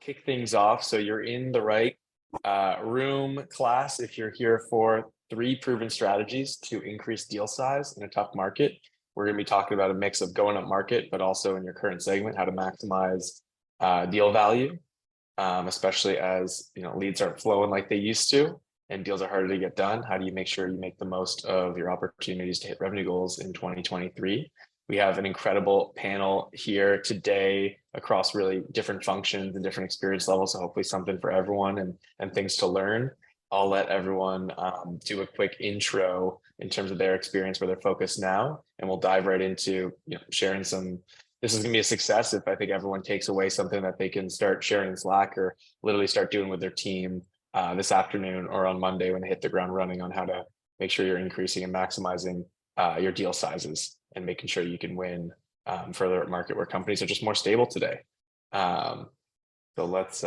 kick things off. So you're in the right room, class, if you're here for 3 proven strategies to increase deal size in a tough market. We're going to be talking about a mix of going up market, but also in your current segment, how to maximize deal value, especially as leads aren't flowing like they used to and deals are harder to get done. How do you make sure you make the most of your opportunities to hit revenue goals in 2023? We have an incredible panel here today across really different functions and different experience levels. So hopefully something for everyone and things to learn. I'll let everyone do a quick intro in terms of their experience, where they're focused now, and we'll dive right into sharing some. This is going to be a success if I think everyone takes away something that they can start sharing in Slack or literally start doing with their team this afternoon or on Monday when they hit the ground running, on how to make sure you're increasing and maximizing your deal sizes and making sure you can win further at market where companies are just more stable today. So let's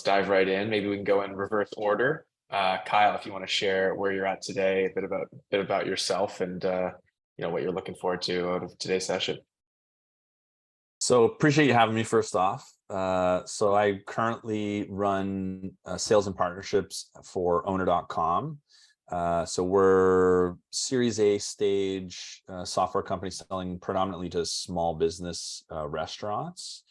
dive right in. Maybe we can go in reverse order. Kyle, if you want to share where you're at today, a bit about yourself and what you're looking forward to out of today's session. So appreciate you having me first off. So I currently run sales and partnerships for owner.com. So we're Series A stage software company selling predominantly to small business restaurants.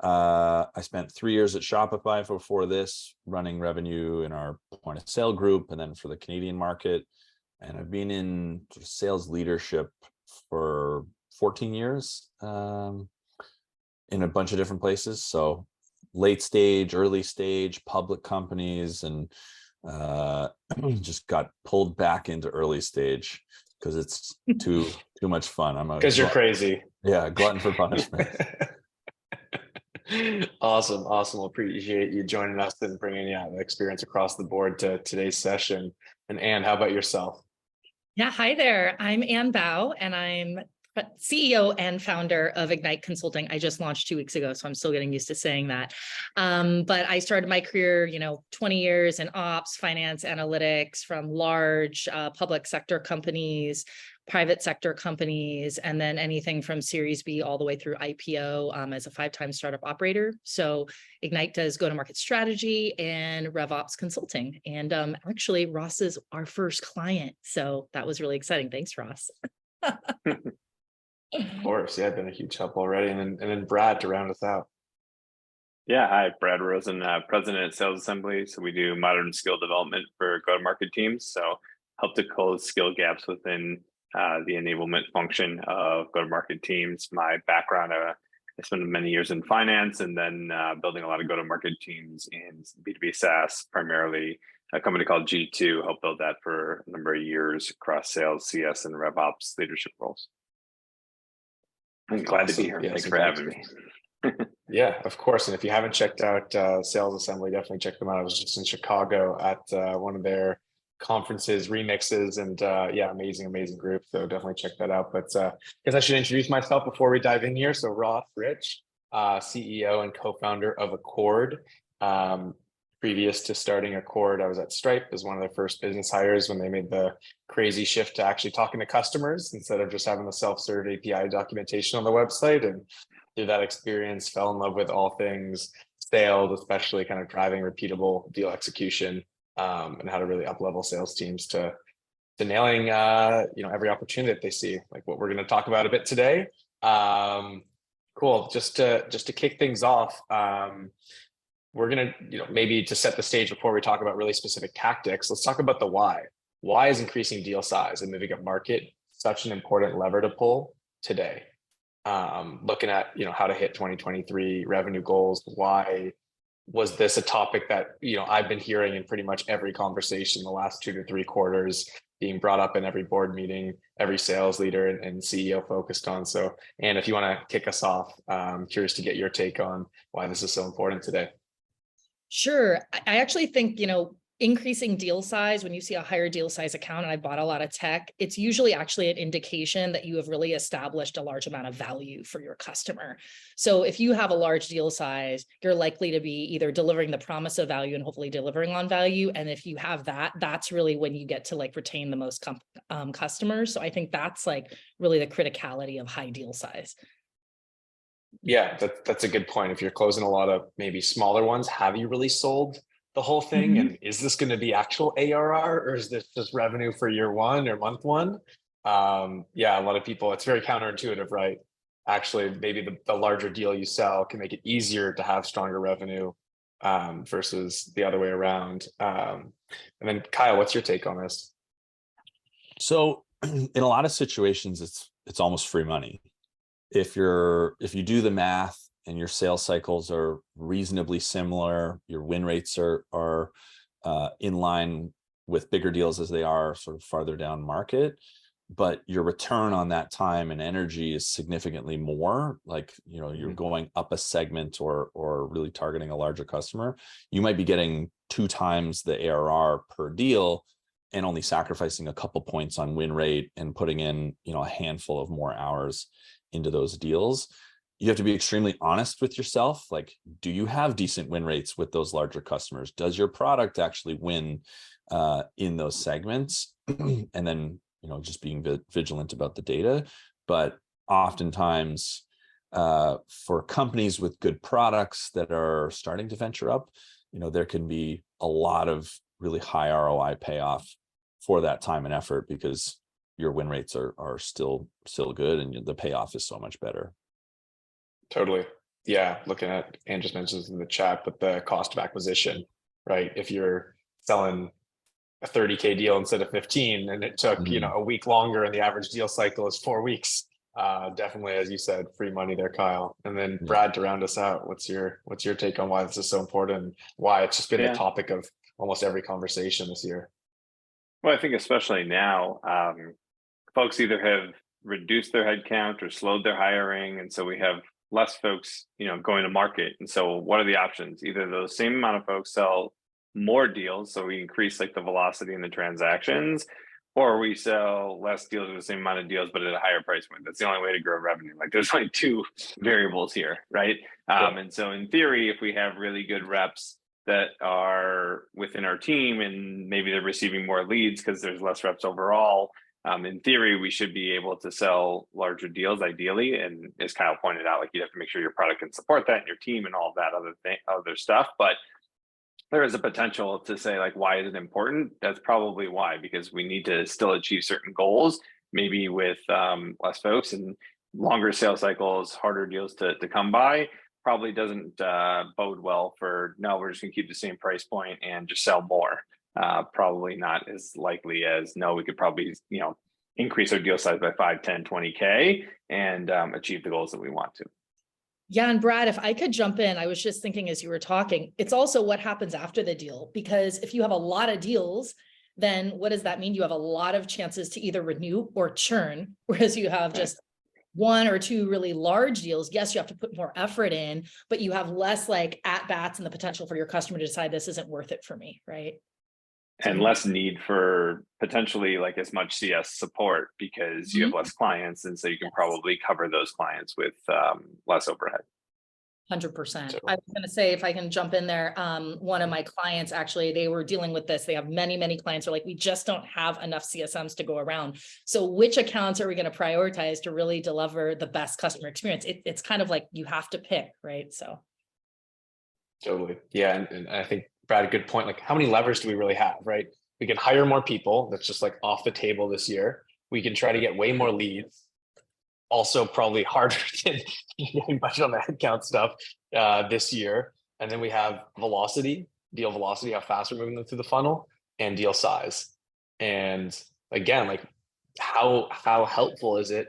I spent 3 years at Shopify before this, running revenue in our point of sale group and then for the Canadian market. And I've been in sales leadership for 14 years in a bunch of different places. So late stage, early stage, public companies, and just got pulled back into early stage because it's too much fun. Because you're crazy. Yeah, glutton for punishment. Awesome. We'll appreciate you joining us and bringing the experience across the board to today's session. And Anne, how about yourself? Yeah, hi there. I'm Anne Bao, and I'm CEO and founder of Ignite Consulting. I just launched 2 weeks ago, so I'm still getting used to saying that. But I started my career, 20 years in ops, finance, analytics, from large public sector companies, private sector companies, and then anything from Series B all the way through IPO as a 5-time startup operator. So Ignite does go-to-market strategy and RevOps consulting. And actually, Ross is our first client. So that was really exciting. Thanks, Ross. Of course, yeah, been a huge help already. And then Brad to round us out. Yeah, hi, Brad Rosen, president at Sales Assembly. So we do modern skill development for go-to-market teams. So help to close skill gaps within the enablement function of go-to-market teams. My background, I spent many years in finance and then building a lot of go-to-market teams in B2B SaaS, primarily a company called G2, helped build that for a number of years across sales, CS, and RevOps leadership roles. I'm glad to be here. Thanks for having me. Yeah, of course. And if you haven't checked out Sales Assembly, definitely check them out. I was just in Chicago at one of their conferences, remixes, and amazing group. So definitely check that out. But I guess I should introduce myself before we dive in here. So Ross Rich, CEO and co-founder of Accord. Previous to starting Accord, I was at Stripe as one of their first business hires when they made the crazy shift to actually talking to customers instead of just having the self-serve API documentation on the website. And through that experience, fell in love with all things sales, especially kind of driving repeatable deal execution and how to really up-level sales teams to nailing every opportunity that they see, like what we're going to talk about a bit today. Cool. Just to kick things off. We're going to, maybe to set the stage before we talk about really specific tactics, let's talk about the why. Why is increasing deal size and moving up market such an important lever to pull today? Looking at, how to hit 2023 revenue goals. Why was this a topic that, I've been hearing in pretty much every conversation the last 2 to 3 quarters, being brought up in every board meeting, every sales leader and CEO focused on. So, Anne, if you want to kick us off, I'm curious to get your take on why this is so important today. Sure. I actually think, increasing deal size, when you see a higher deal size account, and I bought a lot of tech, it's usually actually an indication that you have really established a large amount of value for your customer. So if you have a large deal size, you're likely to be either delivering the promise of value and hopefully delivering on value. And if you have that, that's really when you get to retain the most customers. So I think that's really the criticality of high deal size. Yeah, that's a good point. If you're closing a lot of maybe smaller ones, have you really sold the whole thing? Mhm. And is this going to be actual ARR, or is this just revenue for year one or month one? Yeah, a lot of people, it's very counterintuitive, right? Actually, maybe the larger deal you sell can make it easier to have stronger revenue versus the other way around. And then Kyle, what's your take on this? So in a lot of situations, it's almost free money. If you do the math and your sales cycles are reasonably similar, your win rates are in line with bigger deals as they are sort of farther down market, but your return on that time and energy is significantly more, like, you know, you're going up a segment or really targeting a larger customer, you might be getting 2 times the ARR per deal and only sacrificing a couple points on win rate and putting in, you know, a handful of more hours into those deals. You have to be extremely honest with yourself. Like, do you have decent win rates with those larger customers? Does your product actually win in those segments? And then, you know, just being vigilant about the data. But oftentimes for companies with good products that are starting to venture up, you know, there can be a lot of really high ROI payoff for that time and effort, because your win rates are still good and the payoff is so much better. Totally. Yeah, looking at, and just mentions in the chat, but the cost of acquisition, right? If you're selling a 30K deal instead of 15, and it took, you know, a week longer and the average deal cycle is 4 weeks, definitely, as you said, free money there, Kyle. And then Brad, to round us out, what's your take on why this is so important, why it's just been the topic of almost every conversation this year? Well, I think especially now, folks either have reduced their headcount or slowed their hiring, and so we have less folks, you know, going to market. And so what are the options? Either those same amount of folks sell more deals, so we increase like the velocity in the transactions, or we sell less deals with the same amount of deals but at a higher price point. That's the only way to grow revenue. Like, there's only 2 variables here, right? And so in theory, if we have really good reps that are within our team and maybe they're receiving more leads because there's less reps overall, in theory, we should be able to sell larger deals ideally. And as Kyle pointed out, like, you have to make sure your product can support that and your team and all of that other stuff. But there is a potential to say, like, why is it important? That's probably why, because we need to still achieve certain goals, maybe with less folks and longer sales cycles, harder deals to come by. Probably doesn't bode well for, no, we're just gonna keep the same price point and just sell more. Probably not as likely as, no, we could probably, you know, increase our deal size by 5, 10, 20K and achieve the goals that we want to. Yeah. And Brad, if I could jump in, I was just thinking as you were talking, it's also what happens after the deal, because if you have a lot of deals, then what does that mean? You have a lot of chances to either renew or churn, whereas you have just 1 or 2 really large deals. Yes, you have to put more effort in, but you have less like at bats and the potential for your customer to decide this isn't worth it for me, right? And less need for potentially like as much CS support because you have less clients. And so you can probably cover those clients with less overhead. 100%. I was going to say, if I can jump in there, one of my clients, actually, they were dealing with this. They have many clients are like, we just don't have enough CSMs to go around. So which accounts are we going to prioritize to really deliver the best customer experience? It's kind of like you have to pick, right? So. Totally. Yeah. And I think, Brad, a good point. Like, how many levers do we really have, right? We can hire more people. That's just like off the table this year. We can try to get way more leads. Also probably harder than getting budget on the headcount stuff this year. And then we have velocity, deal velocity, how fast we're moving them through the funnel, and deal size. And again, like, how helpful is it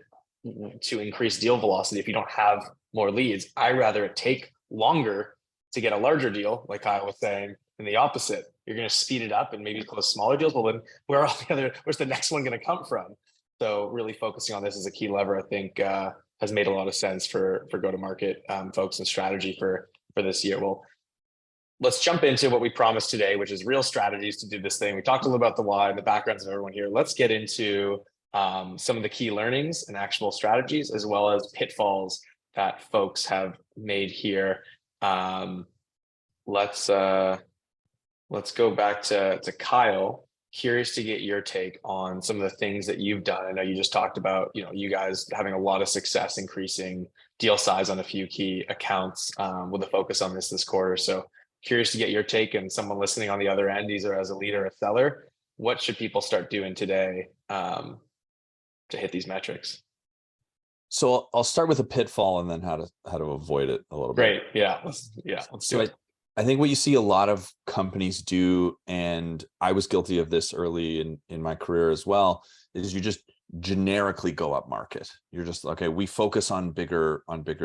to increase deal velocity if you don't have more leads? I'd rather it take longer to get a larger deal, like Kyle was saying, than the opposite. You're going to speed it up and maybe close smaller deals. Well, then where's the next one going to come from? So really focusing on this as a key lever, I think, has made a lot of sense for go-to-market folks and strategy for this year. Well, let's jump into what we promised today, which is real strategies to do this thing. We talked a little about the why and the backgrounds of everyone here. Let's get into some of the key learnings and actual strategies, as well as pitfalls that folks have made here. Let's go back to Kyle. Curious to get your take on some of the things that you've done. I know you just talked about, you know, you guys having a lot of success increasing deal size on a few key accounts with a focus on this quarter. So curious to get your take, and someone listening on the other end, either as a leader or a seller, what should people start doing today to hit these metrics? So I'll start with a pitfall and then how to avoid it a little Great. bit. Let's do it. I think what you see a lot of companies do, and I was guilty of this early in my career as well, is you just generically go up market. You're just, okay, we focus on bigger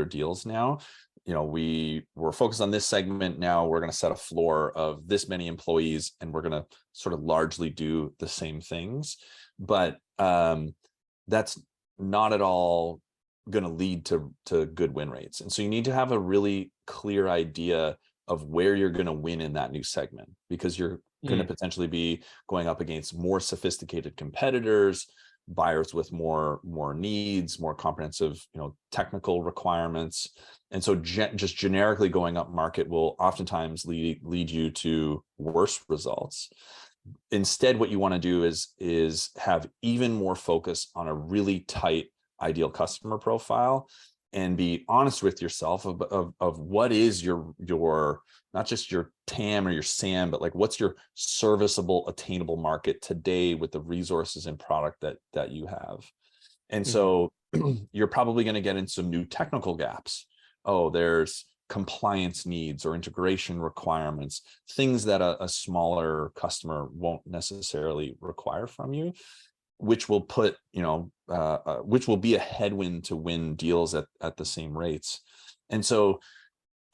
deals now. We're focused on this segment now. We're going to set a floor of this many employees, and we're going to sort of largely do the same things. But that's not at all going to lead to good win rates. And so you need to have a really clear idea of where you're going to win in that new segment, because you're going to potentially be going up against more sophisticated competitors, buyers with more needs, more comprehensive, technical requirements. And so just generically going up market will oftentimes lead you to worse results. Instead, what you want to do is have even more focus on a really tight ideal customer profile, and be honest with yourself of what is your not just your TAM or your SAM, but like what's your serviceable, attainable market today with the resources and product that you have. And so you're probably going to get in some new technical gaps. Oh, there's compliance needs or integration requirements, things that a smaller customer won't necessarily require from you, which will put, which will be a headwind to win deals at the same rates. And so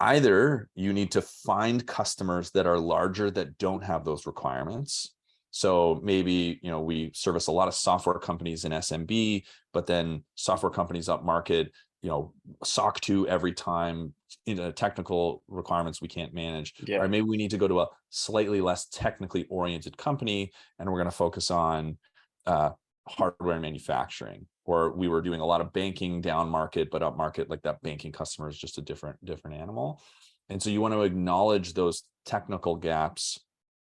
either you need to find customers that are larger that don't have those requirements. So maybe, we service a lot of software companies in SMB, but then software companies up market, SOC 2 every time, technical requirements we can't manage. Yeah. Or maybe we need to go to a slightly less technically oriented company, and we're going to focus on hardware manufacturing. Or we were doing a lot of banking down market, but up market, like that banking customer is just a different animal. And so you want to acknowledge those technical gaps,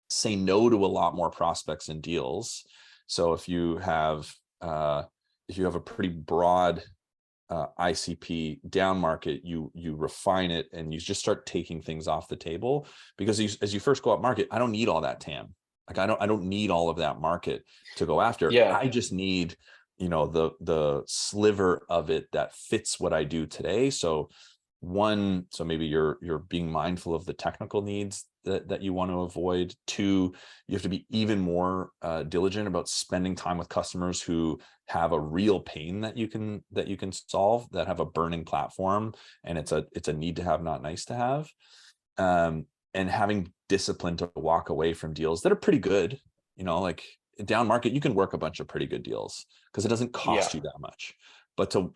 say no to a lot more prospects and deals. So if you have a pretty broad ICP down market, you refine it and you just start taking things off the table, because as you first go up market, I don't need all that TAM. Like I don't need all of that market to go after. Yeah. I just need, the sliver of it that fits what I do today. So maybe you're being mindful of the technical needs that you want to avoid. Two, you have to be even more diligent about spending time with customers who have a real pain that you can solve, that have a burning platform, and it's a need to have, not nice to have. And having discipline to walk away from deals that are pretty good, like down market, you can work a bunch of pretty good deals because it doesn't cost you that much. But to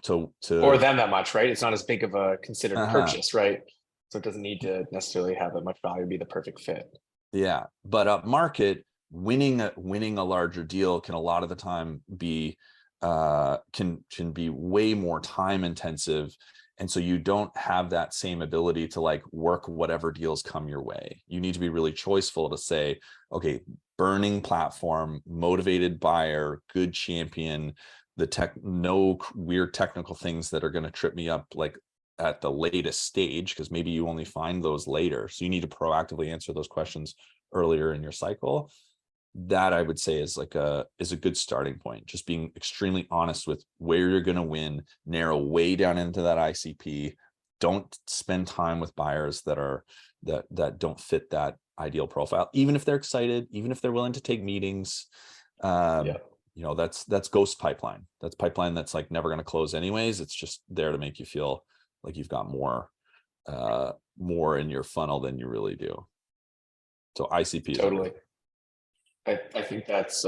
or them that much, right? It's not as big of a considered purchase, right? So it doesn't need to necessarily have that much value, be the perfect fit. Yeah, but up market, winning a larger deal can a lot of the time be can be way more time intensive. And so you don't have that same ability to like work whatever deals come your way. You need to be really choiceful to say, okay, burning platform, motivated buyer, good champion, no weird technical things that are going to trip me up like at the latest stage, because maybe you only find those later. So you need to proactively answer those questions earlier in your cycle. That I would say is a good starting point. Just being extremely honest with where you're going to win, narrow way down into that ICP. Don't spend time with buyers that don't fit that ideal profile, even if they're excited, even if they're willing to take meetings. That's ghost pipeline. That's pipeline that's like never going to close anyways. It's just there to make you feel like you've got more in your funnel than you really do. So ICP totally. I think that's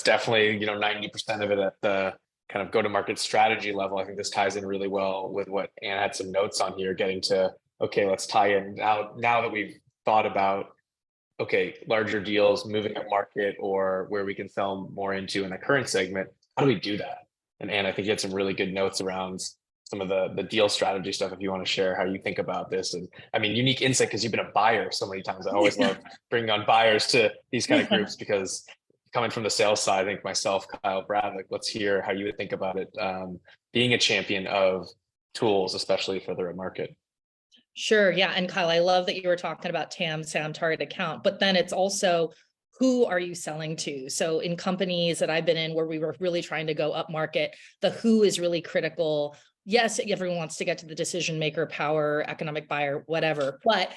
definitely 90% of it at the kind of go-to-market strategy level. I think this ties in really well with what Anne had some notes on here, getting to, okay, let's tie in now that we've thought about, okay, larger deals, moving up market, or where we can sell more into in the current segment. How do we do that? And Anne, I think you had some really good notes around some of the deal strategy stuff, if you want to share how you think about this. And I mean, unique insight, because you've been a buyer so many times. I always love bringing on buyers to these kind of groups, because coming from the sales side, I think myself, Kyle, Brad, like let's hear how you would think about it. Being a champion of tools, especially further at market. Sure. Yeah. And Kyle, I love that you were talking about TAM, SAM, target account, but then it's also who are you selling to? So in companies that I've been in where we were really trying to go up market, the who is really critical. Yes, everyone wants to get to the decision maker, power, economic buyer, whatever, but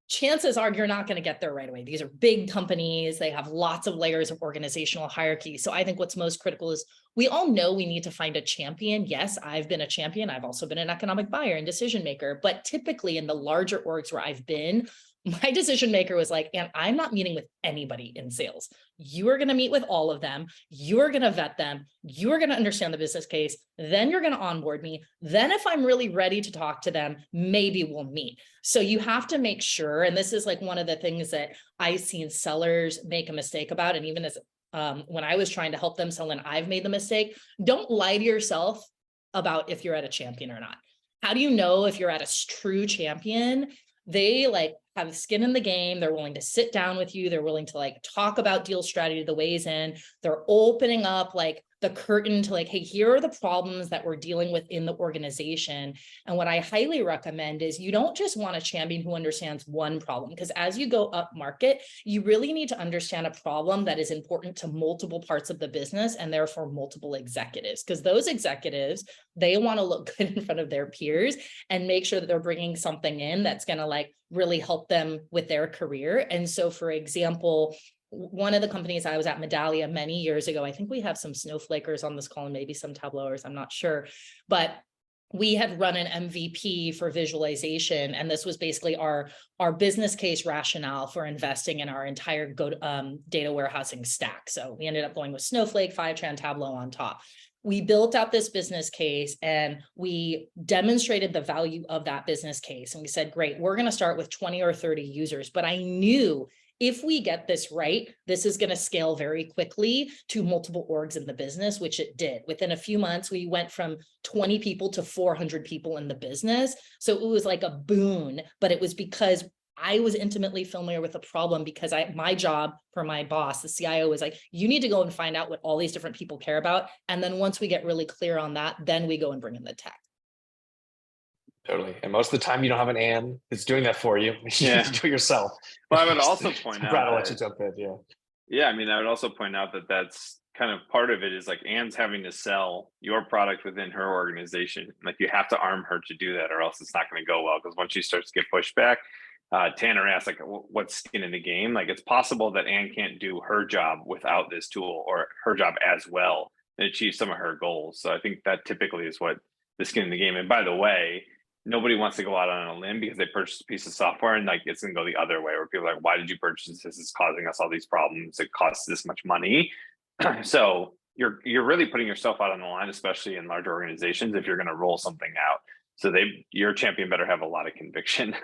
chances are you're not going to get there right away. These are big companies. They have lots of layers of organizational hierarchy. So I think what's most critical is we all know we need to find a champion. Yes, I've been a champion. I've also been an economic buyer and decision maker. But typically in the larger orgs where I've been, my decision maker was like, and I'm not meeting with anybody in sales. You are going to meet with all of them. You are going to vet them. You are going to understand the business case. Then you're going to onboard me. Then if I'm really ready to talk to them, maybe we'll meet. So you have to make sure, and this is like one of the things that I've seen sellers make a mistake about. And even as when I was trying to help them sell and I've made the mistake, don't lie to yourself about if you're at a champion or not. How do you know if you're at a true champion? They like have skin in the game. They're willing to sit down with you. They're willing to like talk about deal strategy, the ways in. They're opening up like the curtain to like, hey, here are the problems that we're dealing with in the organization. And what I highly recommend is you don't just want a champion who understands one problem, because as you go up market, you really need to understand a problem that is important to multiple parts of the business and therefore multiple executives, because those executives, they want to look good in front of their peers and make sure that they're bringing something in that's going to like really help them with their career. And so, for example, one of the companies I was at, Medallia, many years ago, I think we have some snowflakers on this call and maybe some Tableauers, I'm not sure, but we had run an MVP for visualization. And this was basically our business case rationale for investing in our entire data warehousing stack. So we ended up going with Snowflake, Fivetran, Tableau on top. We built out this business case and we demonstrated the value of that business case. And we said, great, we're going to start with 20 or 30 users. But I knew if we get this right, this is going to scale very quickly to multiple orgs in the business, which it did. Within a few months, we went from 20 people to 400 people in the business. So it was like a boon, but it was because I was intimately familiar with the problem, because my job for my boss, the CIO, was like, you need to go and find out what all these different people care about. And then once we get really clear on that, then we go and bring in the tech. Totally. And most of the time you don't have an Ann that's doing that for you. You Yeah. need to do it yourself. Well, I would also point out Brad, I'll let that, you jump in. Yeah. yeah, I mean, I would also point out that that's kind of part of it is like Ann's having to sell your product within her organization. Like you have to arm her to do that, or else it's not going to go well. Because once she starts to get pushback, Tanner asked, like, what's skin in the game? Like, it's possible that Ann can't do her job without this tool, or her job as well, and achieve some of her goals. So I think that typically is what the skin in the game. And by the way, nobody wants to go out on a limb because they purchased a piece of software and like it's going to go the other way, where people are like, why did you purchase this? It's causing us all these problems. It costs this much money. So you're really putting yourself out on the line, especially in large organizations, if you're going to roll something out. So your champion better have a lot of conviction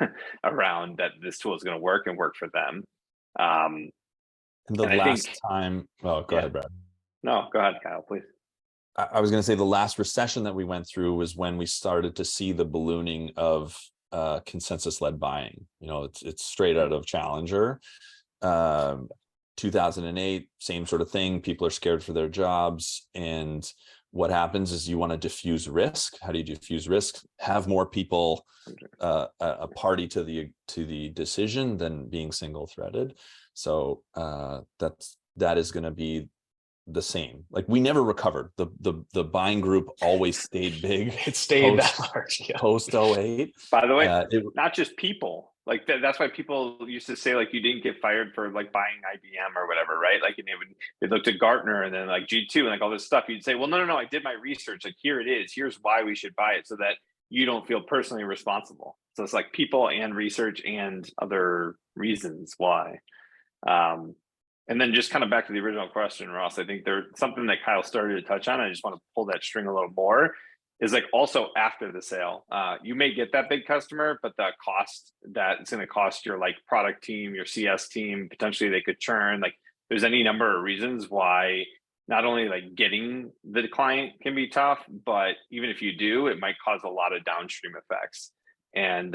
around that this tool is going to work and work for them. And the last time, oh, go ahead, Brad. No, go ahead, Kyle, please. I was going to say the last recession that we went through was when we started to see the ballooning of consensus-led buying. You know, it's straight out of Challenger. 2008, same sort of thing. People are scared for their jobs, and what happens is you want to diffuse risk. How do you diffuse risk? Have more people a party to the decision than being single-threaded. So that is going to be the same. Like, we never recovered. The buying group always stayed big. It stayed that large. Yeah. Post 08. By the way, not just people. Like that's why people used to say like you didn't get fired for like buying IBM or whatever, right? Like, and they looked at Gartner and then like G2 and like all this stuff. You'd say, well, no, I did my research. Like, here it is. Here's why we should buy it, so that you don't feel personally responsible. So it's like people and research and other reasons why. And then just kind of back to the original question, Ross, I think there's something that Kyle started to touch on. I just want to pull that string a little more, is like also after the sale, you may get that big customer, but the cost that it's going to cost your like product team, your CS team, potentially they could churn. Like, there's any number of reasons why not only like getting the client can be tough, but even if you do, it might cause a lot of downstream effects. And,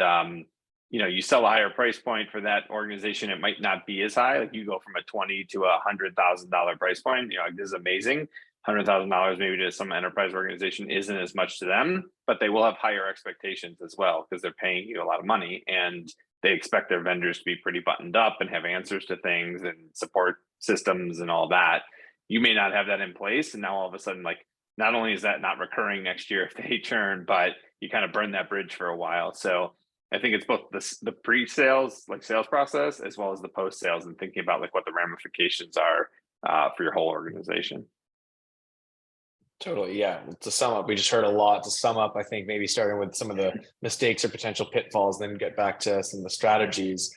you sell a higher price point for that organization, it might not be as high. Like, you go from a $20,000 to $100,000 price point, this is amazing. $100,000 maybe to some enterprise organization isn't as much to them, but they will have higher expectations as well because they're paying you a lot of money and they expect their vendors to be pretty buttoned up and have answers to things and support systems and all that. You may not have that in place, and now all of a sudden, like, not only is that not recurring next year if they churn, but you kind of burn that bridge for a while. So I think it's both the pre-sales, like sales process, as well as the post-sales, and thinking about like what the ramifications are for your whole organization. Totally. Yeah. To sum up, we just heard a lot. To sum up, I think maybe starting with some of the mistakes or potential pitfalls, then get back to some of the strategies.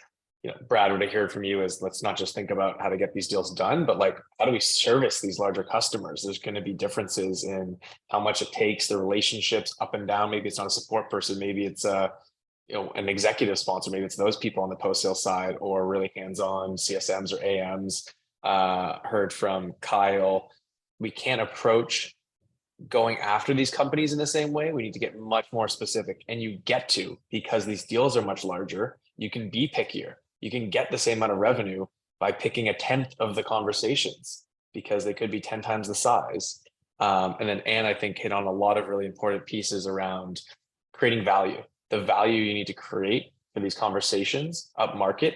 Brad, what I heard from you is let's not just think about how to get these deals done, but like, how do we service these larger customers? There's going to be differences in how much it takes, the relationships up and down. Maybe it's not a support person. Maybe it's an executive sponsor. Maybe it's those people on the post-sale side, or really hands-on CSMs or AMs. Heard from Kyle, we can't approach going after these companies in the same way. We need to get much more specific, and you get to, because these deals are much larger. You can be pickier. You can get the same amount of revenue by picking a 10th of the conversations, because they could be 10 times the size. And then Anne, I think, hit on a lot of really important pieces around creating value. The value you need to create for these conversations up market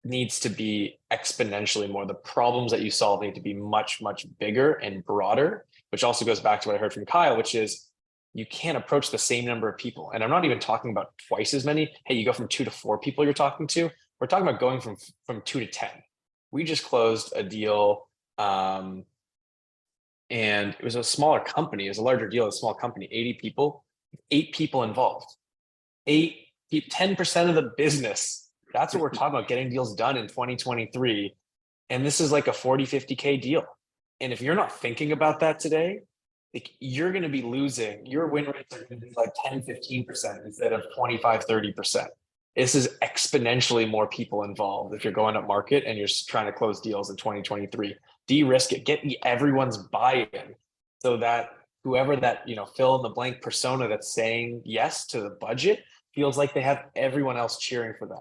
needs to be exponentially more. The problems that you solve need to be much, much bigger and broader, which also goes back to what I heard from Kyle, which is you can't approach the same number of people. And I'm not even talking about twice as many. Hey, you go from 2 to 4 people you're talking to. We're talking about going from 2 to 10. We just closed a deal, and it was a smaller company. It was a larger deal, a small company, 80 people, 8 people involved, 10% of the business. That's what we're talking about, getting deals done in 2023. And this is like a 40, 50K deal. And if you're not thinking about that today, like, you're going to be losing. Your win rates are going to be like 10, 15% instead of 25, 30%. This is exponentially more people involved if you're going up market and you're trying to close deals in 2023. De-risk it, get everyone's buy-in, so that whoever that, fill in the blank persona that's saying yes to the budget feels like they have everyone else cheering for them.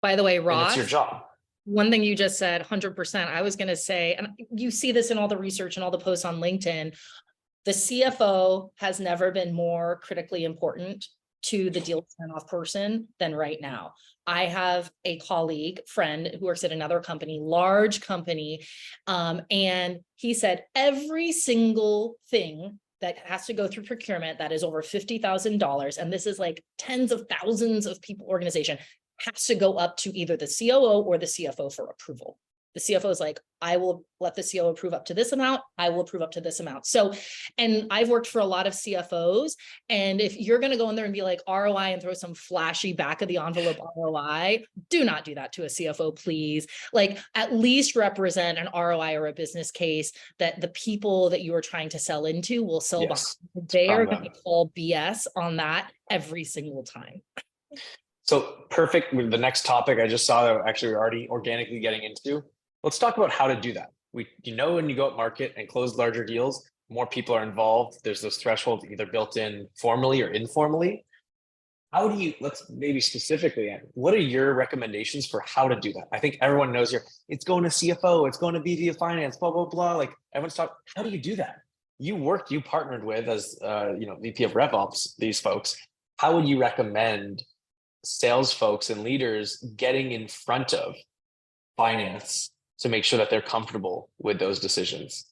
By the way, Ross, it's your job. One thing you just said, 100%, I was going to say, and you see this in all the research and all the posts on LinkedIn, the CFO has never been more critically important to the deal sign-off person than right now. I have a friend who works at another company, large company, and he said every single thing that has to go through procurement that is over $50,000, and this is like tens of thousands of people organization, has to go up to either the COO or the CFO for approval. The CFO is like, I will let the COO approve up to this amount. I will approve up to this amount. So, and I've worked for a lot of CFOs. And if you're going to go in there and be like ROI and throw some flashy back of the envelope ROI, do not do that to a CFO, please. Like, at least represent an ROI or a business case that the people that you are trying to sell into will sell Yes. behind. They are going to call BS on that every single time. So perfect. With the next topic, I just saw that actually we're already organically getting into. Let's talk about how to do that. When you go up market and close larger deals, more people are involved. There's those thresholds either built in formally or informally. How do you, let's maybe specifically, Anne, what are your recommendations for how to do that? I think everyone knows here, it's going to CFO, it's going to VP of finance, blah, blah, blah. Like, everyone's talking, how do you do that? You partnered with as, VP of RevOps, these folks. How would you recommend sales folks and leaders getting in front of finance to make sure that they're comfortable with those decisions?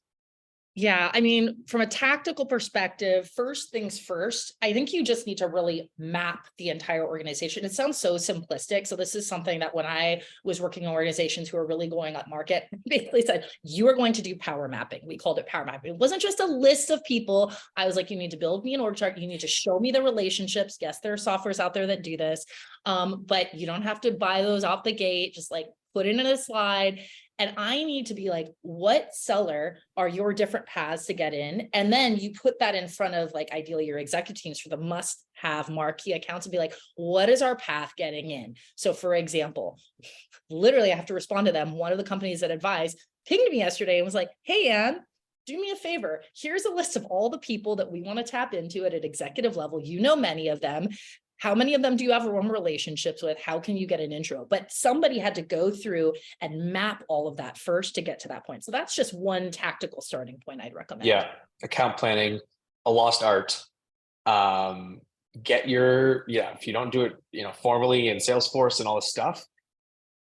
Yeah, I mean, from a tactical perspective, first things first, I think you just need to really map the entire organization. It sounds so simplistic. So this is something that when I was working in organizations who are really going up market, basically said, you are going to do power mapping. We called it power mapping. It wasn't just a list of people. I was like, you need to build me an org chart. You need to show me the relationships. Yes, there are softwares out there that do this, but you don't have to buy those off the gate. Just like put it in a slide. And I need to be like, what seller are your different paths to get in? And then you put that in front of, like, ideally your executive teams for the must-have marquee accounts and be like, what is our path getting in? So for example, literally I have to respond to them. One of the companies that advised pinged me yesterday and was like, hey, Anne, do me a favor. Here's a list of all the people that we want to tap into at an executive level. You know many of them. How many of them do you have warm relationships with? How can you get an intro? But somebody had to go through and map all of that first to get to that point. So that's just one tactical starting point I'd recommend. Yeah. Account planning, a lost art. Get your, if you don't do it, formally in Salesforce and all this stuff,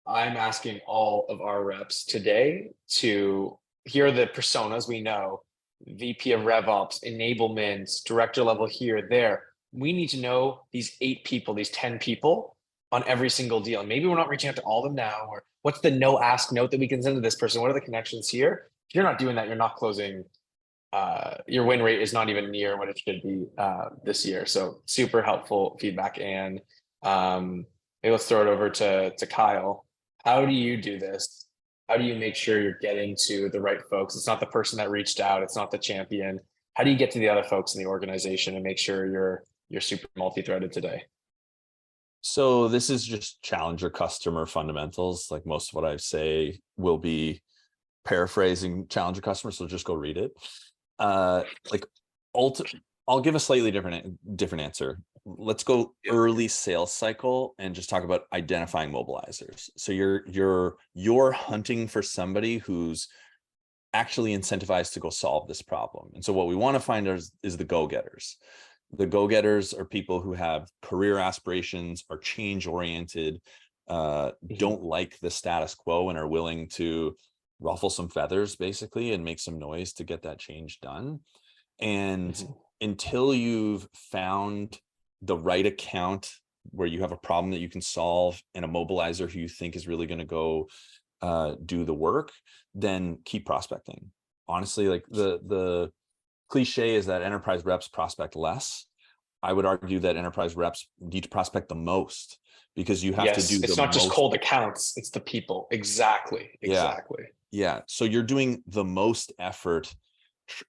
I'm asking all of our reps today to hear the personas we know, VP of RevOps, enablement, director level here, there. We need to know these 8 people, these 10 people on every single deal. And maybe we're not reaching out to all of them now, or what's the no ask note that we can send to this person? What are the connections here? If you're not doing that, you're not closing. Your win rate is not even near what it should be this year. So super helpful feedback. And maybe let's throw it over to Kyle. How do you do this? How do you make sure you're getting to the right folks? It's not the person that reached out. It's not the champion. How do you get to the other folks in the organization and make sure you're super multi-threaded today? So this is just challenger customer fundamentals. Like most of what I say will be paraphrasing challenger customer. So just go read it. I'll give a slightly different answer. Let's go early sales cycle and just talk about identifying mobilizers. So you're hunting for somebody who's actually incentivized to go solve this problem. And so what we want to find is the go-getters. The go-getters are people who have career aspirations, are change-oriented, don't like the status quo, and are willing to ruffle some feathers basically and make some noise to get that change done. And until you've found the right account where you have a problem that you can solve and a mobilizer who you think is really going to go do the work, then keep prospecting. Honestly, like the cliche is that enterprise reps prospect less. I would argue that enterprise reps need to prospect the most, because you have to do it's not just cold accounts, it's the people. Exactly. Yeah. So you're doing the most effort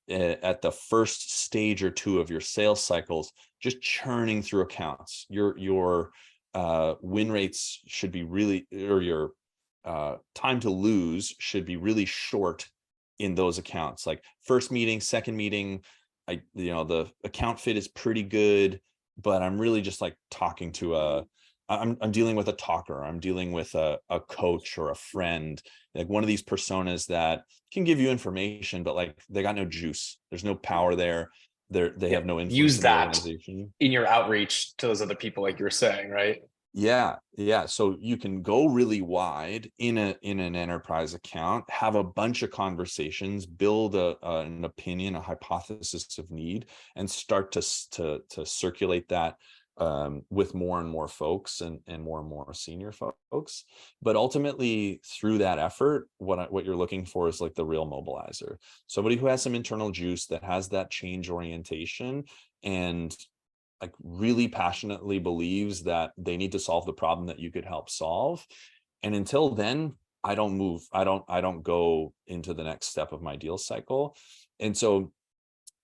at the first stage or two of your sales cycles, just churning through accounts. Your win rates should be really, or your time to lose should be really short in those accounts. Like first meeting, second meeting, the account fit is pretty good, but I'm really just like talking to I'm dealing with a talker. I'm dealing with a coach or a friend, like one of these personas that can give you information, but like they got no juice. There's no power there. They have no influence. Use in the that organization in your outreach to those other people, like you were saying, right? Yeah. So you can go really wide in an enterprise account, have a bunch of conversations, build an opinion, a hypothesis of need, and start to circulate that with more and more folks and more senior folks. But ultimately, through that effort, what you're looking for is like the real mobilizer, somebody who has some internal juice, that has that change orientation, and like really passionately believes that they need to solve the problem that you could help solve. And until then, I don't move. I don't go into the next step of my deal cycle. And so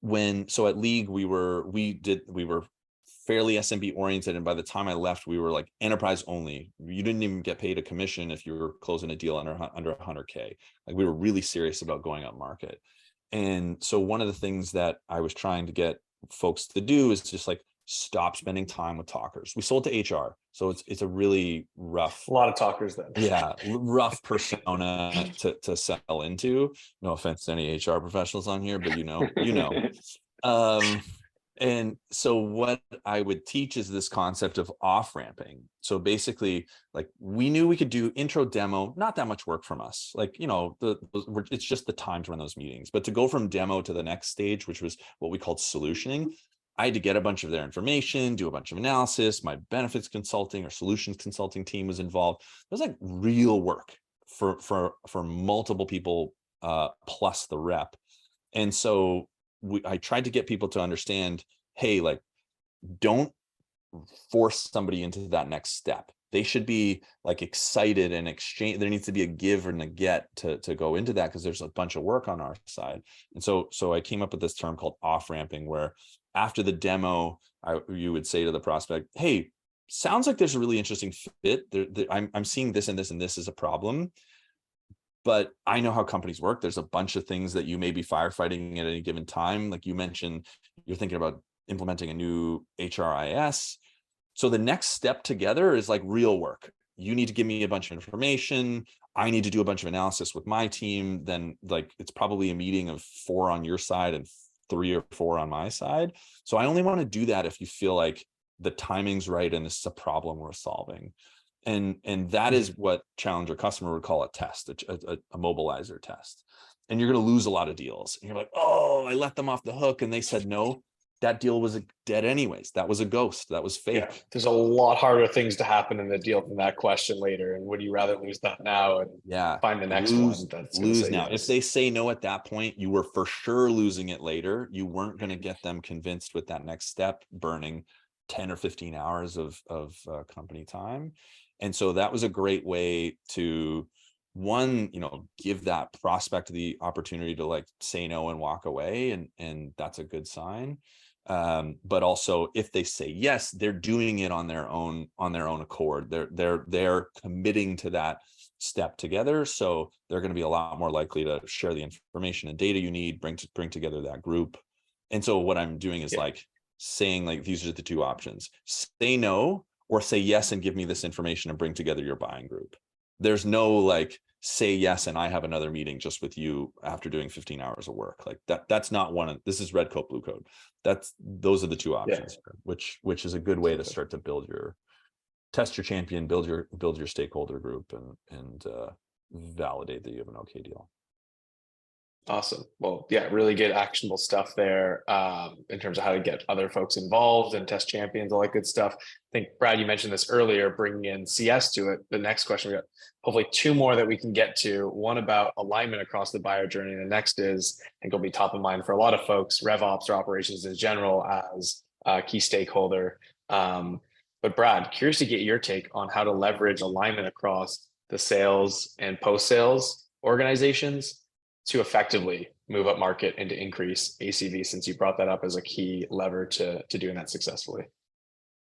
at League, we were fairly SMB oriented. And by the time I left, we were like enterprise only. You didn't even get paid a commission if you were closing a deal under 100K. Like we were really serious about going up market. And so one of the things that I was trying to get folks to do is just like stop spending time with talkers. We sold to HR, so it's a really rough, a lot of talkers then. Yeah, rough persona to sell into. No offense to any HR professionals on here, but you know. And so what I would teach is this concept of off-ramping. So basically, like we knew we could do intro demo, not that much work from us. Like, it's just the time to run those meetings. But to go from demo to the next stage, which was what we called solutioning, I had to get a bunch of their information, do a bunch of analysis. My benefits consulting or solutions consulting team was involved. It was like real work for multiple people plus the rep. And so I tried to get people to understand, hey, like, don't force somebody into that next step. They should be like excited and exchange. There needs to be a give and a get to go into that, because there's a bunch of work on our side. And so I came up with this term called off-ramping, where after the demo, you would say to the prospect, hey, sounds like there's a really interesting fit. I'm seeing this and this and this is a problem. But I know how companies work. There's a bunch of things that you may be firefighting at any given time. Like you mentioned, you're thinking about implementing a new HRIS. So the next step together is like real work. You need to give me a bunch of information. I need to do a bunch of analysis with my team. Then like it's probably a meeting of 4 on your side and 3 or 4 on my side. So I only want to do that if you feel like the timing's right and this is a problem we're solving. And that is what challenger customer would call a test, a mobilizer test. And you're going to lose a lot of deals. And you're like, oh, I let them off the hook and they said no. That deal was dead anyways. That was a ghost. That was fake. Yeah, there's a lot harder things to happen in the deal than that question later. And would you rather lose that now and find the next one that's lose now? yes? If they say no at that point, you were for sure losing it later. You weren't going to get them convinced with that next step, burning 10 or 15 hours of company time. And so that was a great way to, one, give that prospect the opportunity to like say no and walk away. And that's a good sign. But also if they say yes, they're doing it on their own accord. They're committing to that step together. So they're going to be a lot more likely to share the information and data you need, bring together that group. And so what I'm doing is like saying like, these are the 2 options: say no or say yes and give me this information and bring together your buying group. There's no like say yes and I have another meeting just with you after doing 15 hours of work. Like that's not this is red coat, blue coat. Those are the 2 options, which is a good way to start to test your champion, build your stakeholder group and validate that you have an okay deal. Awesome. Well, yeah, really good actionable stuff there in terms of how to get other folks involved and test champions, all that good stuff. I think, Brad, you mentioned this earlier, bringing in CS to it. The next question, we got hopefully 2 more that we can get to. One about alignment across the buyer journey. And the next is, I think will be top of mind for a lot of folks, RevOps or operations in general as a key stakeholder. But Brad, curious to get your take on how to leverage alignment across the sales and post-sales organizations to effectively move up market and to increase ACV, since you brought that up as a key lever to doing that successfully.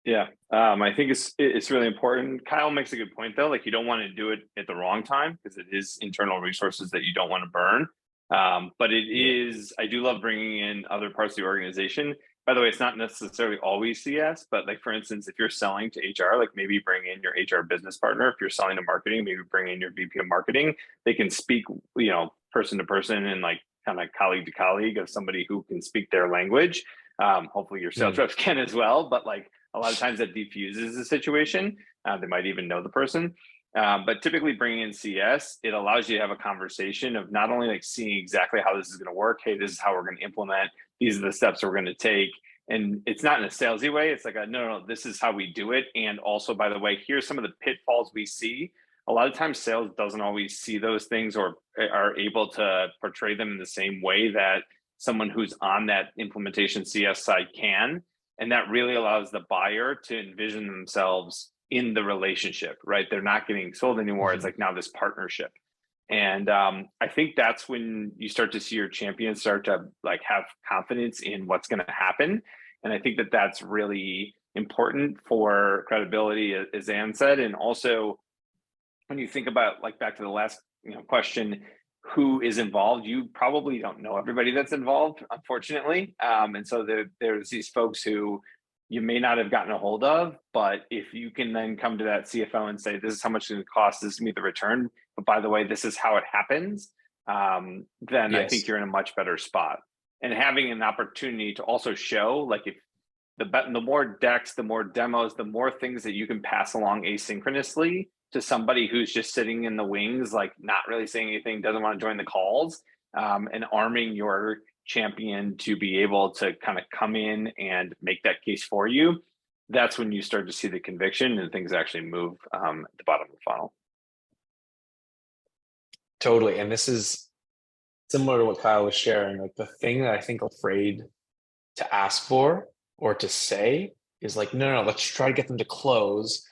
Yeah, I think it's really important. Kyle makes a good point though. Like you don't want to do it at the wrong time because it is internal resources that you don't want to burn. But it is, I do love bringing in other parts of the organization. By the way, it's not necessarily always CS, but like, for instance, if you're selling to HR, like maybe bring in your HR business partner. If you're selling to marketing, maybe bring in your VP of marketing. They can speak, person to person and like kind of colleague to colleague of somebody who can speak their language. Hopefully your sales reps can as well, but like a lot of times that diffuses the situation. They might even know the person. But typically bringing in CS, it allows you to have a conversation of not only like seeing exactly how this is going to work. Hey, this is how we're going to implement. These are the steps we're going to take. And it's not in a salesy way. It's like, no, this is how we do it. And also, by the way, here's some of the pitfalls we see. A lot of times sales doesn't always see those things or are able to portray them in the same way that someone who's on that implementation CS side can. And that really allows the buyer to envision themselves in the relationship, right? They're not getting sold anymore. It's like now this partnership. And I think that's when you start to see your champions start to like have confidence in what's going to happen. And I think that that's really important for credibility, as Ann said. And also when you think about like back to the last question, who is involved, you probably don't know everybody that's involved, unfortunately. And so there's these folks who you may not have gotten a hold of, but if you can then come to that CFO and say, this is how much it's going to cost, this is going to be the return, but by the way, this is how it happens, then I think you're in a much better spot. And having an opportunity to also show, like if the more decks, the more demos, the more things that you can pass along asynchronously to somebody who's just sitting in the wings, like not really saying anything, doesn't want to join the calls, and arming your champion to be able to kind of come in and make that case for you, that's when you start to see the conviction and things actually move at the bottom of the funnel. Totally. And this is similar to what Kyle was sharing. Like the thing that I think afraid to ask for or to say is like, no, let's try to get them to close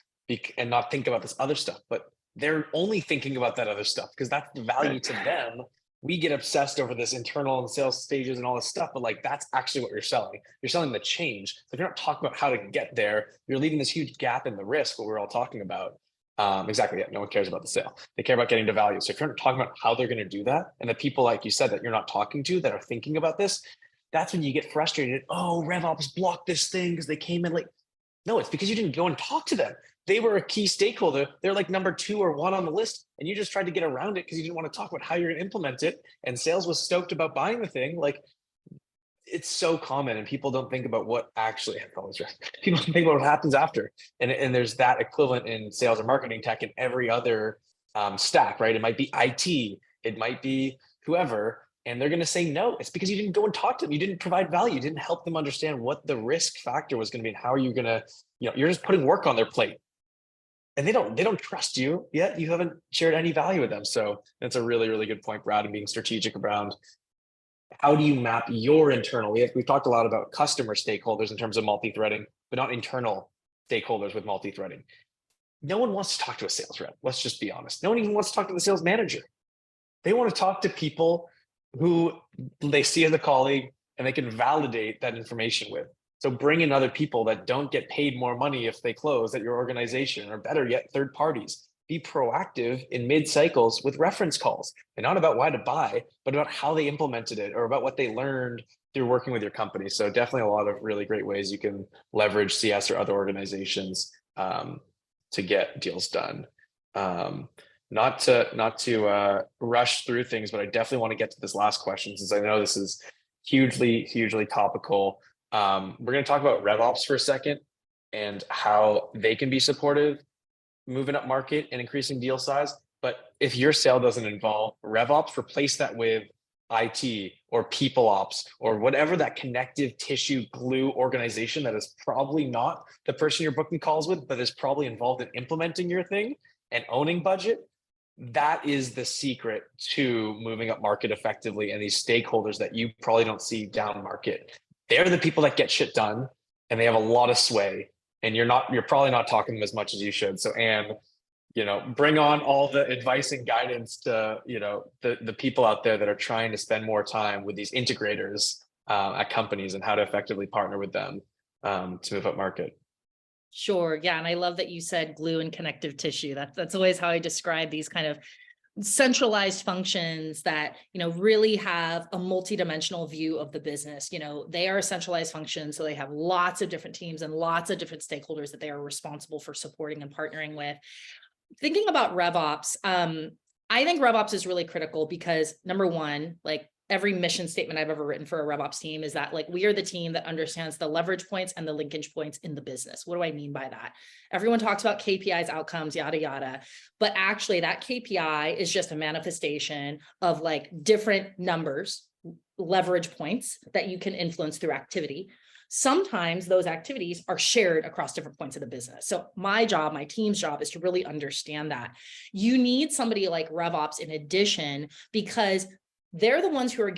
and not think about this other stuff. But they're only thinking about that other stuff because that's the value to them. We get obsessed over this internal and sales stages and all this stuff, but like that's actually what you're selling. You're selling the change. So if you're not talking about how to get there, you're leaving this huge gap in the risk, what we're all talking about. Exactly. Yeah, no one cares about the sale. They care about getting to value. So if you're not talking about how they're going to do that, and the people, like you said, that you're not talking to that are thinking about this, that's when you get frustrated. Oh, RevOps blocked this thing because they came in late. No, it's because you didn't go and talk to them. They were a key stakeholder. They're like number 2 or 1 on the list. And you just tried to get around it because you didn't want to talk about how you're going to implement it. And sales was stoked about buying the thing. Like, it's so common, and people don't think about what actually, people don't think about what happens after. And there's that equivalent in sales and marketing tech and every other stack, right? It might be IT, it might be whoever, and they're going to say no. It's because you didn't go and talk to them. You didn't provide value. You didn't help them understand what the risk factor was going to be and how are you going to, you're just putting work on their plate. And they don't trust you yet. You haven't shared any value with them. So that's a really, really good point, Brad, and being strategic around how do you map your internal. We've talked a lot about customer stakeholders in terms of multi-threading, but not internal stakeholders with multi-threading. No one wants to talk to a sales rep. Let's just be honest. No one even wants to talk to the sales manager. They want to talk to people who they see as a colleague and they can validate that information with. So bring in other people that don't get paid more money if they close at your organization, or better yet, third parties. Be proactive in mid-cycles with reference calls, and not about why to buy, but about how they implemented it or about what they learned through working with your company. So definitely a lot of really great ways you can leverage CS or other organizations to get deals done. Not to rush through things, but I definitely want to get to this last question, since I know this is hugely topical. We're going to talk about RevOps for a second and how they can be supportive moving up market and increasing deal size. But if your sale doesn't involve RevOps, replace that with IT or people ops or whatever that connective tissue glue organization that is probably not the person you're booking calls with, but is probably involved in implementing your thing and owning budget. That is the secret to moving up market effectively. And these stakeholders that you probably don't see down market, they're the people that get shit done, and they have a lot of sway. And you're probably not talking to them as much as you should. So, Anne, bring on all the advice and guidance to, the people out there that are trying to spend more time with these integrators at companies, and how to effectively partner with them to move up market. Sure. Yeah. And I love that you said glue and connective tissue. That's always how I describe these kind of centralized functions that, really have a multidimensional view of the business. They are a centralized function. So they have lots of different teams and lots of different stakeholders that they are responsible for supporting and partnering with. Thinking about RevOps, I think RevOps is really critical because, number one, like every mission statement I've ever written for a RevOps team is that, like, we are the team that understands the leverage points and the linkage points in the business. What do I mean by that? Everyone talks about KPIs, outcomes, yada, yada. But actually that KPI is just a manifestation of like different numbers, leverage points that you can influence through activity. Sometimes those activities are shared across different points of the business. So my job, my team's job, is to really understand that. You need somebody like RevOps in addition, because they're the ones who are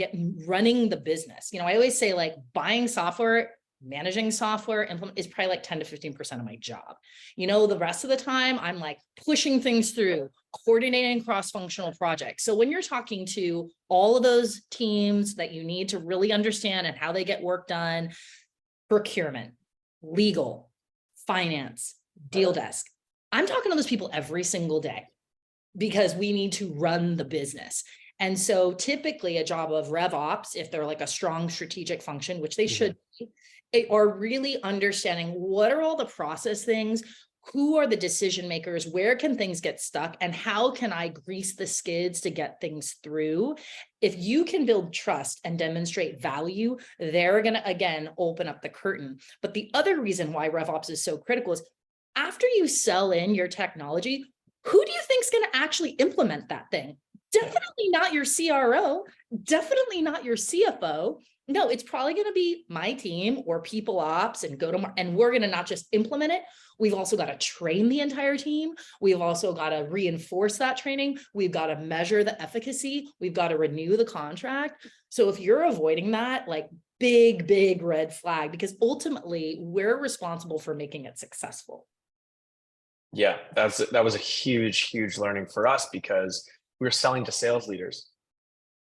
running the business. I always say, like, buying software, managing software, is probably like 10 to 15% of my job. The rest of the time I'm like pushing things through, coordinating cross-functional projects. So when you're talking to all of those teams that you need to really understand and how they get work done, procurement, legal, finance, deal desk, I'm talking to those people every single day because we need to run the business. And so typically a job of RevOps, if they're like a strong strategic function, which they should be, are really understanding what are all the process things, who are the decision makers, where can things get stuck, and how can I grease the skids to get things through? If you can build trust and demonstrate value, they're going to, again, open up the curtain. But the other reason why RevOps is so critical is after you sell in your technology, who do you think is going to actually implement that thing? Definitely not your CRO, definitely not your CFO. No, it's probably going to be my team or people ops and and we're going to not just implement it. We've also got to train the entire team. We've also got to reinforce that training. We've got to measure the efficacy. We've got to renew the contract. So if you're avoiding that, like, big red flag, because ultimately we're responsible for making it successful. Yeah, that was a huge learning for us, because we were selling to sales leaders.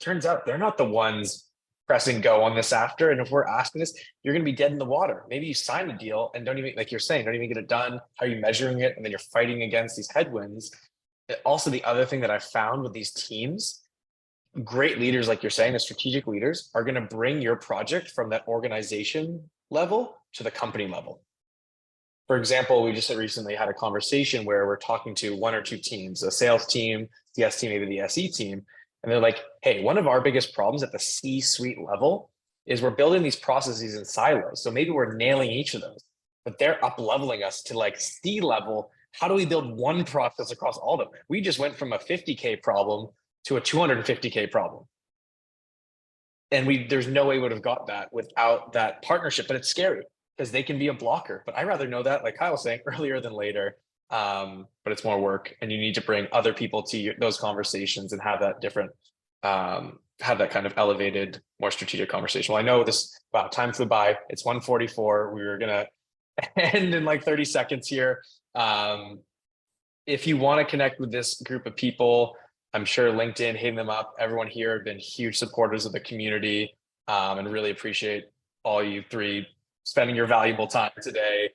Turns out they're not the ones pressing go on this after. And if we're asking this, you're going to be dead in the water. Maybe you sign a deal and don't even, like you're saying, don't even get it done. How are you measuring it? And then you're fighting against these headwinds. Also, the other thing that I found with these teams, great leaders, like you're saying, the strategic leaders, are going to bring your project from that organization level to the company level. for example, we just recently had a conversation where we're talking to one or two teams, a sales team, the S team, maybe the SE team. And they're like, hey, one of our biggest problems at the C-suite level is we're building these processes in silos. So maybe we're nailing each of those, but they're up leveling us to like C level. How do we build one process across all of them? We just went from a 50K problem to a 250K problem. And there's no way we would have got that without that partnership, but it's scary because they can be a blocker. But I'd rather know that, like Kyle was saying, earlier than later. But it's more work, and you need to bring other people to those conversations and have that different, have that kind of elevated, more strategic conversation. Well, I know this, wow, time flew by. It's 1:44. We were gonna end in like 30 seconds here. If you want to connect with this group of people, I'm sure LinkedIn, hitting them up. Everyone here have been huge supporters of the community, and really appreciate all you three spending your valuable time today,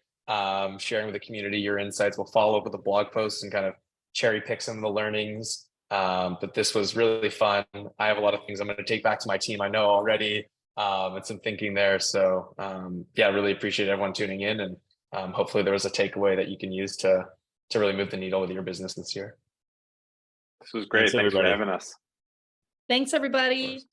sharing with the community your insights. We'll follow up with a blog post and kind of cherry pick some of the learnings. But this was really fun. I have a lot of things I'm going to take back to my team, I know already, and some thinking there. So yeah, really appreciate everyone tuning in, and hopefully there was a takeaway that you can use to really move the needle with your business this year. This was great. Thanks for having us. Thanks, everybody.